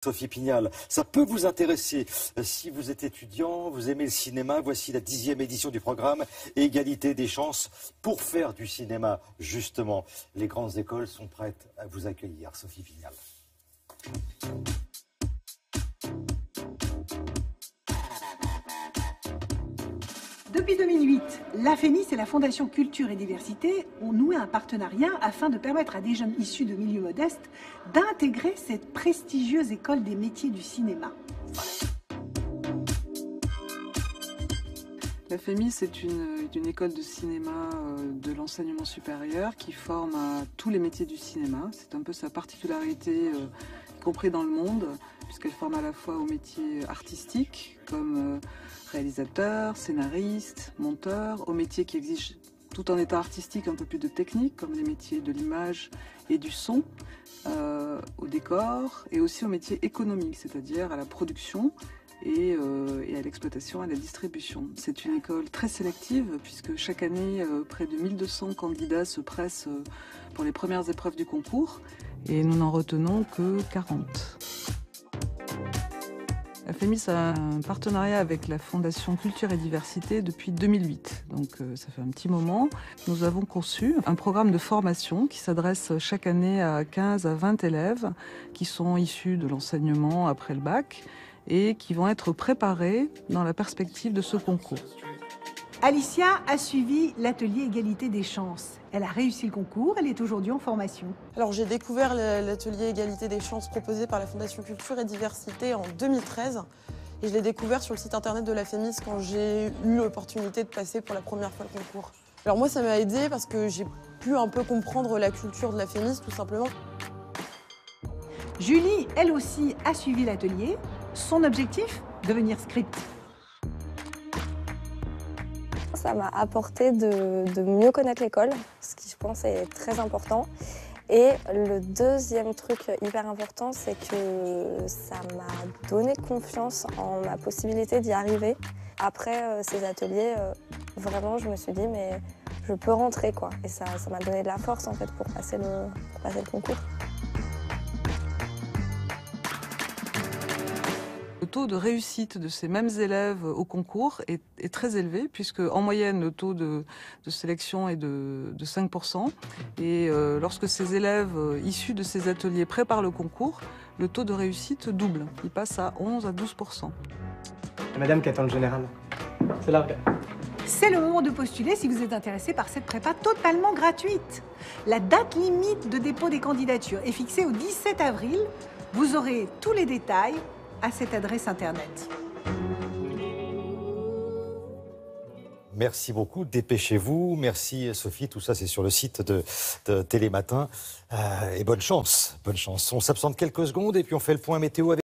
Sophie Pignal, ça peut vous intéresser. Si vous êtes étudiant, vous aimez le cinéma, voici la 10e édition du programme Égalité des chances pour faire du cinéma, justement. Les grandes écoles sont prêtes à vous accueillir. Sophie Pignal. Depuis 2008, la FEMIS et la Fondation Culture et Diversité ont noué un partenariat afin de permettre à des jeunes issus de milieux modestes d'intégrer cette prestigieuse école des métiers du cinéma. La FEMIS est une école de cinéma de l'enseignement supérieur qui forme à tous les métiers du cinéma. C'est un peu sa particularité, y compris dans le monde, puisqu'elle forme à la fois aux métiers artistiques, comme réalisateur, scénariste, monteur, aux métiers qui exigent tout en état artistique un peu plus de technique, comme les métiers de l'image et du son, au décor, et aussi aux métiers économiques, c'est-à-dire à la production et à l'exploitation, à la distribution. C'est une école très sélective puisque chaque année, près de 1200 candidats se pressent pour les premières épreuves du concours et nous n'en retenons que 40. La FEMIS a un partenariat avec la Fondation Culture et Diversité depuis 2008, donc ça fait un petit moment. Nous avons conçu un programme de formation qui s'adresse chaque année à 15 à 20 élèves qui sont issus de l'enseignement après le bac et qui vont être préparés dans la perspective de ce concours. Alicia a suivi l'atelier Égalité des chances. Elle a réussi le concours, elle est aujourd'hui en formation. Alors j'ai découvert l'atelier Égalité des chances proposé par la Fondation Culture et Diversité en 2013. Et je l'ai découvert sur le site internet de la FEMIS quand j'ai eu l'opportunité de passer pour la première fois le concours. Alors moi ça m'a aidé parce que j'ai pu un peu comprendre la culture de la FEMIS tout simplement. Julie, elle aussi, a suivi l'atelier. Son objectif, devenir script. Ça m'a apporté de mieux connaître l'école, ce qui je pense est très important. Et le deuxième truc hyper important, c'est que ça m'a donné confiance en ma possibilité d'y arriver. Après ces ateliers, vraiment je me suis dit mais je peux rentrer quoi. Et ça m'a donné de la force en fait pour passer le concours. Le taux de réussite de ces mêmes élèves au concours est très élevé, puisque en moyenne le taux de sélection est de 5%. Et lorsque ces élèves issus de ces ateliers préparent le concours, le taux de réussite double. Il passe à 11 à 12%. Madame qui attend le général. C'est là, regarde. C'est le moment de postuler si vous êtes intéressé par cette prépa totalement gratuite. La date limite de dépôt des candidatures est fixée au 17 avril. Vous aurez tous les détails à cette adresse internet. Merci beaucoup, dépêchez-vous. Merci Sophie, tout ça c'est sur le site de Télématin. Et bonne chance, bonne chance. On s'absente quelques secondes et puis on fait le point météo avec